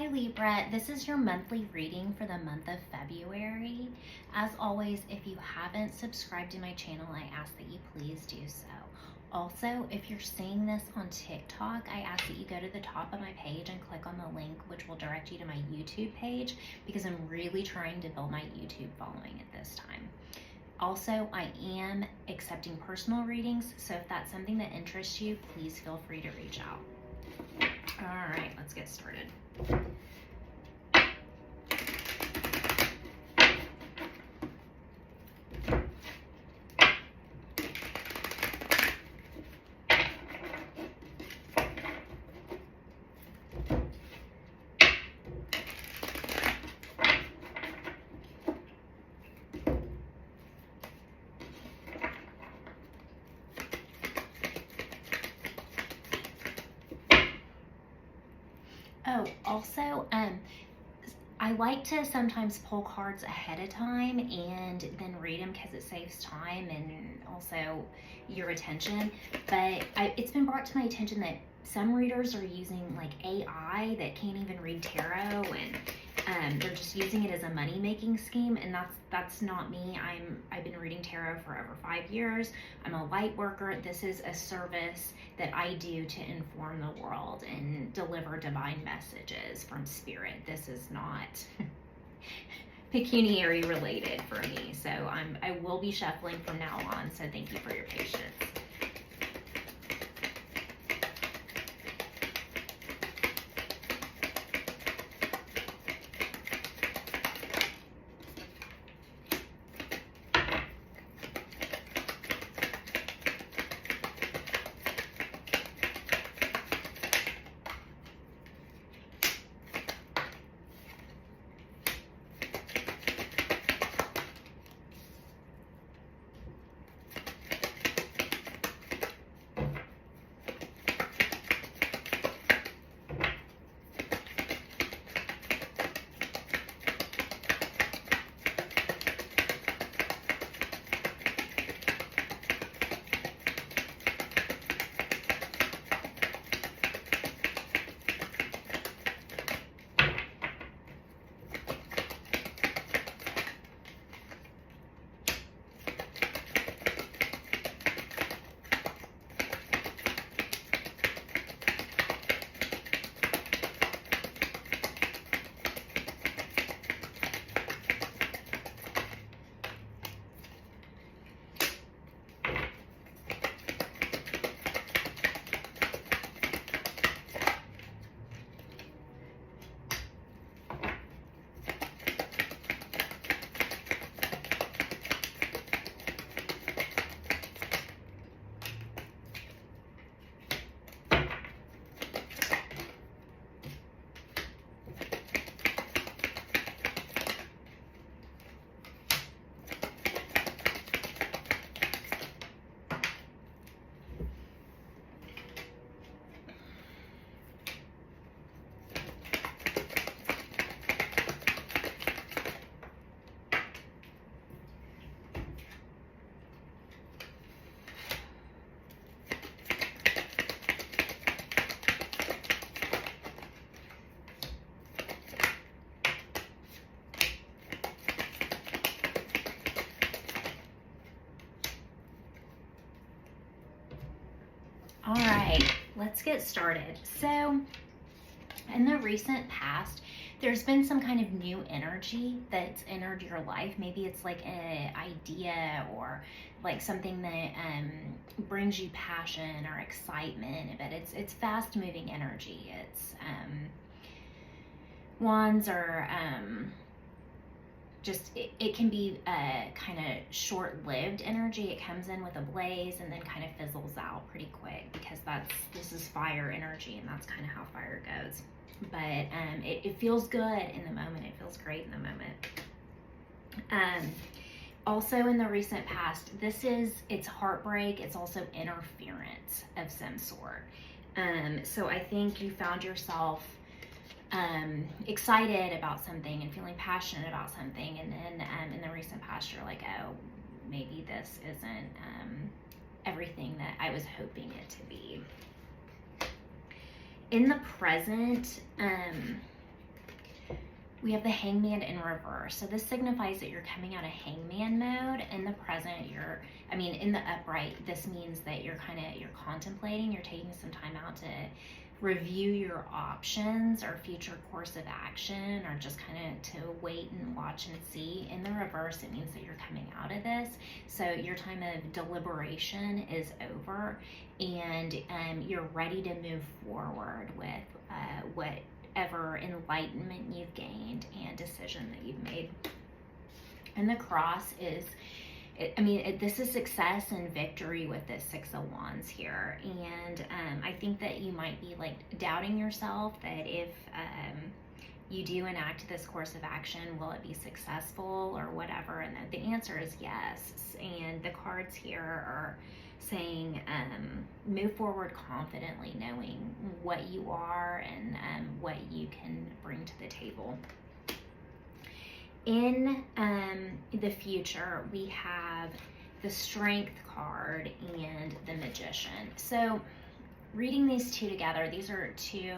Hi Libra, this is your monthly reading for the month of February. As always, if you haven't subscribed to my channel, I ask that you please do so. Also, if you're seeing this on TikTok, I ask that you go to the top of my page and click on the link which will direct you to my YouTube page because I'm really trying to build my YouTube following at this time. Also, I am accepting personal readings, so if that's something that interests you, please feel free to reach out. All right, let's get started. Oh, also, I like to sometimes pull cards ahead of time and then read them because it saves time and also your attention. But it's been brought to my attention that some readers are using like AI that can't even read tarot, and they're just using it as a money-making scheme, and that's not me. I've been reading tarot for over 5 years. I'm a light worker. This is a service that I do to inform the world and deliver divine messages from spirit. This is not pecuniary related for me. So I will be shuffling from now on. So thank you for your patience. All right, let's get started. So in the recent past, there's been some kind of new energy that's entered your life. Maybe it's like an idea or like something that brings you passion or excitement, but it's fast moving energy. It's wands are just it can be a kind of short-lived energy. It comes in with a blaze and then kind of fizzles out pretty quick because this is fire energy, and that's kind of how fire goes. But it feels good in the moment. It feels great in the moment. Also in the recent past, it's heartbreak. It's also interference of some sort. So I think you found yourself excited about something and feeling passionate about something, and then in the recent past you're like, oh, maybe this isn't everything that I was hoping it to be. In the present, We have the Hangman in reverse. So this signifies that you're coming out of Hangman mode. In the present, in the upright, this means that you're contemplating, you're taking some time out to review your options or future course of action, or just kind of to wait and watch and see. In the reverse, it means that you're coming out of this. So your time of deliberation is over, and you're ready to move forward with whatever enlightenment you've gained and decision that you've made. And the cross is, this is success and victory with this Six of Wands here. And I think that you might be like doubting yourself that if you do enact this course of action, will it be successful or whatever? And the answer is yes. And the cards here are saying move forward confidently, knowing what you are and what you can bring to the table. In the future, we have the Strength card and the Magician. So reading these two together, these are two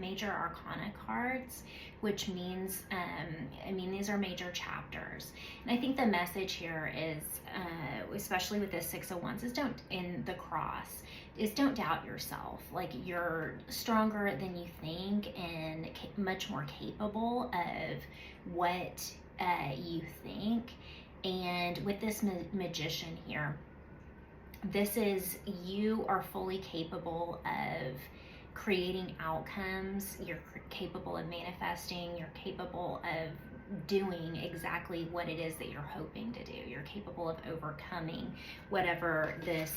major arcana cards, which means, these are major chapters. And I think the message here is, especially with this Six of Wands, in the cross, is don't doubt yourself. Like, you're stronger than you think and much more capable of what you think. And with this Magician here, this is, you are fully capable of creating outcomes. You're capable of manifesting. You're capable of doing exactly what it is that you're hoping to do. You're capable of overcoming whatever this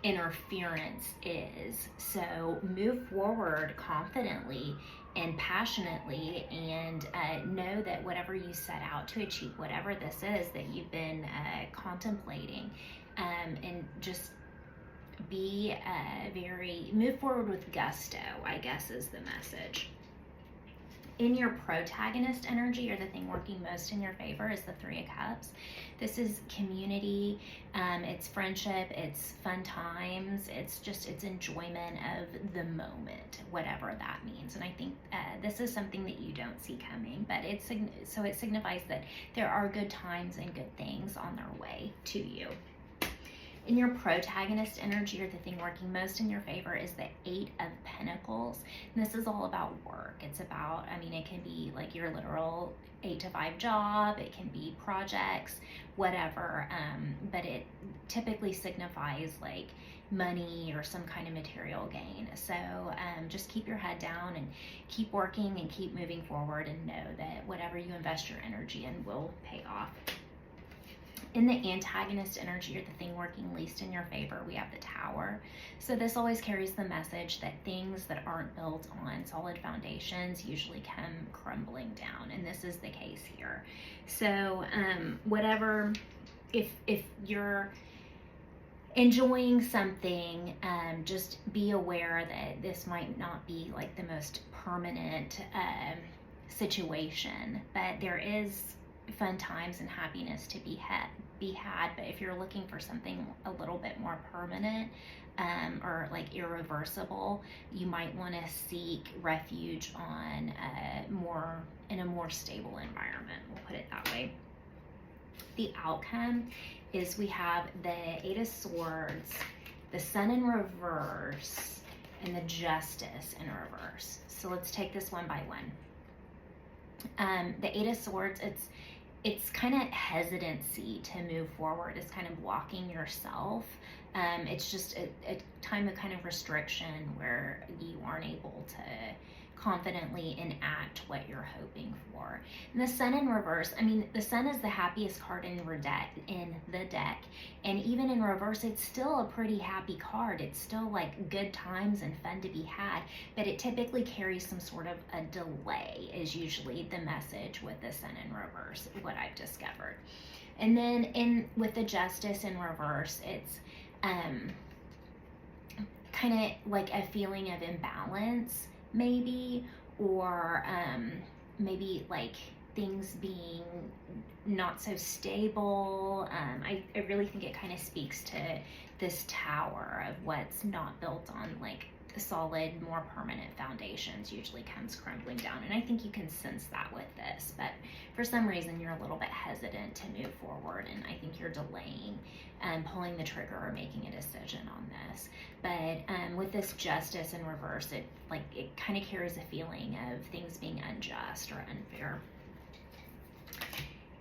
interference is. So move forward confidently and passionately, and know that whatever you set out to achieve, whatever this is that you've been contemplating, and just be move forward with gusto, I guess is the message. In your protagonist energy, or the thing working most in your favor, is the Three of Cups. This is community, it's friendship, it's fun times, it's enjoyment of the moment, whatever that means. And I think this is something that you don't see coming, but it signifies that there are good times and good things on their way to you. In your protagonist energy, or the thing working most in your favor, is the Eight of Pentacles. And this is all about work. It's about, it can be like your literal 8 to 5 job. It can be projects, whatever. But it typically signifies like money or some kind of material gain. So just keep your head down and keep working and keep moving forward, and know that whatever you invest your energy in will pay off. In the antagonist energy, or the thing working least in your favor, we have the Tower. So this always carries the message that things that aren't built on solid foundations usually come crumbling down, and this is the case here. So if you're enjoying something, just be aware that this might not be like the most permanent situation, but there is fun times and happiness to be had. But if you're looking for something a little bit more permanent, or like irreversible, you might want to seek refuge in a more stable environment. We'll put it that way. The outcome is, we have the Eight of Swords, the Sun in reverse, and the Justice in reverse. So let's take this one by one. The Eight of Swords, it's kind of hesitancy to move forward. It's kind of blocking yourself. It's just a time of kind of restriction where you aren't able to confidently enact what you're hoping for. And the Sun in reverse, the Sun is the happiest card in the deck, and even in reverse, it's still a pretty happy card. It's still like good times and fun to be had, but it typically carries some sort of a delay, is usually the message with the Sun in reverse, what I've discovered. And then with the Justice in reverse, it's kind of like a feeling of imbalance, maybe, or maybe like things being not so stable. I really think it kind of speaks to this Tower of what's not built on like solid, more permanent foundations usually comes crumbling down. And I think you can sense that with this, but for some reason you're a little bit hesitant to move forward, and I think you're delaying pulling the trigger or making a decision on this. But with this Justice in reverse, it kind of carries a feeling of things being unjust or unfair.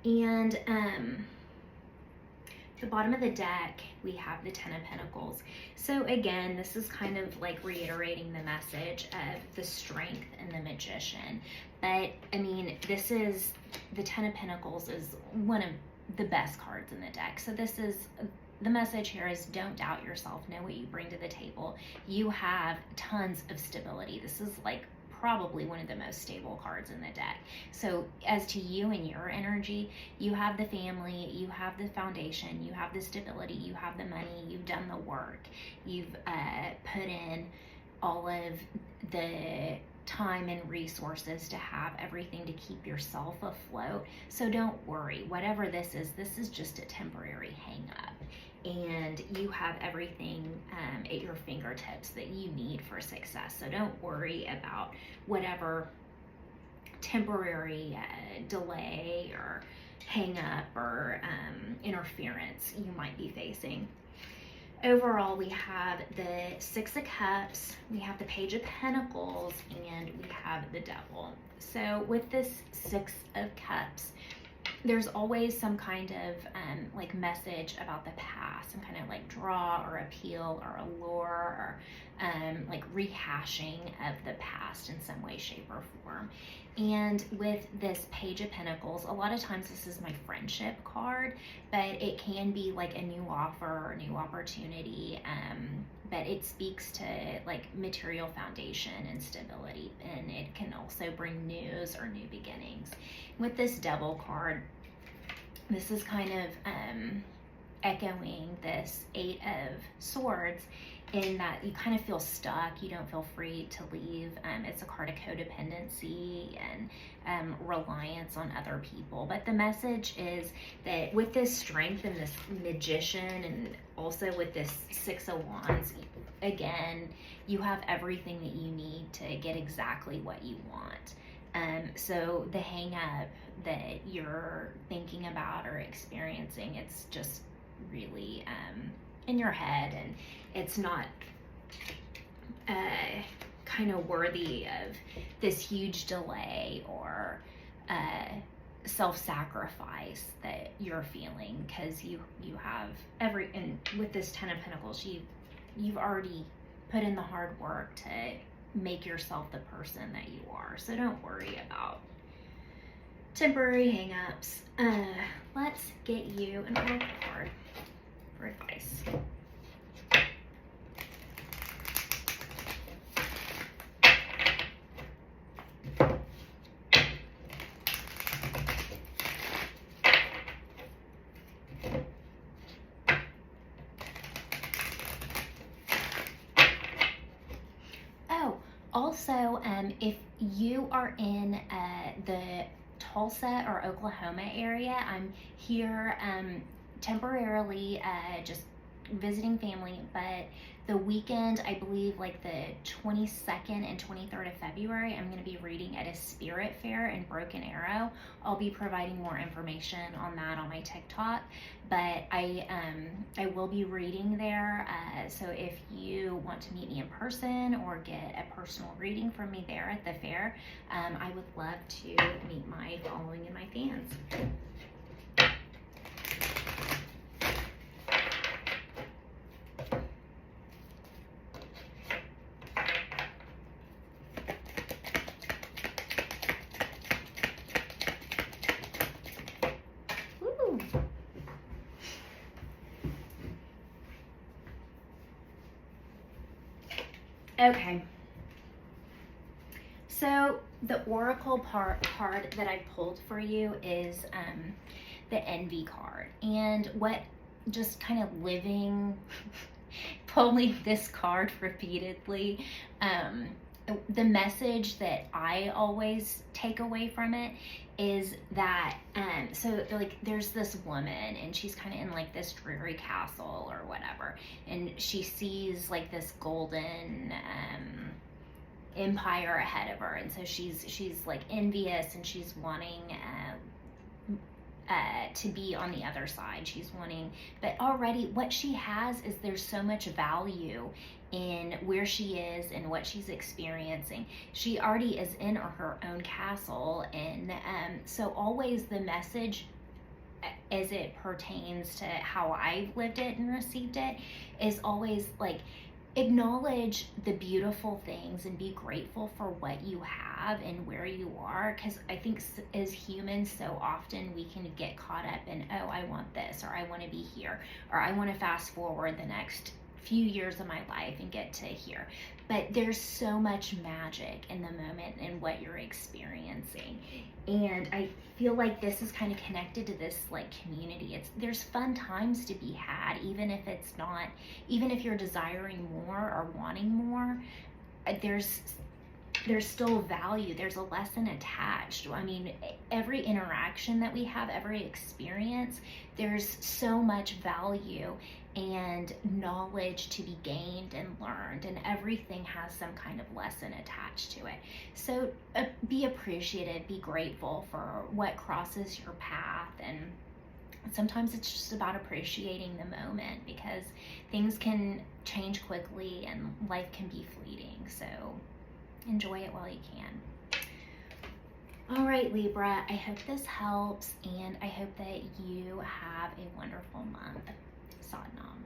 And the bottom of the deck, we have the Ten of Pentacles. So again, this is kind of like reiterating the message of the Strength and the Magician. But I mean, this is, the Ten of Pentacles is one of the best cards in the deck. So this is, the message here is don't doubt yourself, know what you bring to the table. You have tons of stability. This is like probably one of the most stable cards in the deck. So as to you and your energy, you have the family, you have the foundation, you have the stability, you have the money, you've done the work, you've put in all of the time and resources to have everything to keep yourself afloat. So don't worry, whatever this is just a temporary hang up. And you have everything at your fingertips that you need for success. So don't worry about whatever temporary delay or hang up or interference you might be facing. Overall, we have the Six of Cups, we have the Page of Pentacles, and we have the Devil. So with this Six of Cups, there's always some kind of like message about the past, some kind of like draw or appeal or allure or like rehashing of the past in some way, shape, or form. And with this Page of Pentacles, a lot of times this is my friendship card, but it can be like a new offer or a new opportunity. But it speaks to like material foundation and stability, and it can also bring news or new beginnings. With this Devil card, this is kind of echoing this Eight of Swords, in that you kind of feel stuck, you don't feel free to leave. It's a card of codependency and reliance on other people. But the message is that with this Strength and this Magician, and also with this Six of Wands, again, you have everything that you need to get exactly what you want. So the hang up that you're thinking about or experiencing, it's just really in your head, and it's not kind of worthy of this huge delay or self-sacrifice that you're feeling, because you have and with this Ten of Pentacles, you've already put in the hard work to make yourself the person that you are. So don't worry about temporary hang-ups. Let's get you an oracle card for advice. Also, if you are in the Tulsa or Oklahoma area, I'm here temporarily just visiting family, but the weekend, I believe like the 22nd and 23rd of February, I'm going to be reading at a spirit fair in Broken Arrow. I'll be providing more information on that on my TikTok, but I will be reading there. So if you want to meet me in person or get a personal reading from me there at the fair, I would love to meet my following and my fans. Okay, so the oracle card that I pulled for you is the Envy card, and what just kind of living, pulling this card repeatedly, the message that I always take away from it is that so like there's this woman and she's kind of in like this dreary castle or whatever, and she sees like this golden empire ahead of her, and so she's like envious, and she's wanting to be on the other side. She's wanting, but already what she has is there's so much value in where she is and what she's experiencing. She already is in her own castle, and so always the message as it pertains to how I've lived it and received it is always like, acknowledge the beautiful things and be grateful for what you have and where you are, because I think as humans so often we can get caught up in, oh, I want this, or I want to be here, or I want to fast forward the next few years of my life and get to here. But there's so much magic in the moment and what you're experiencing, and I feel like this is kind of connected to this like community. There's fun times to be had, even if it's not, even if you're desiring more or wanting more, there's still value. There's a lesson attached. I mean, every interaction that we have, every experience, there's so much value and knowledge to be gained and learned, and everything has some kind of lesson attached to it. So be appreciative, be grateful for what crosses your path, and sometimes it's just about appreciating the moment, because things can change quickly and life can be fleeting. So enjoy it while you can. All right, Libra, I hope this helps, and I hope that you have a wonderful month. Sadnam.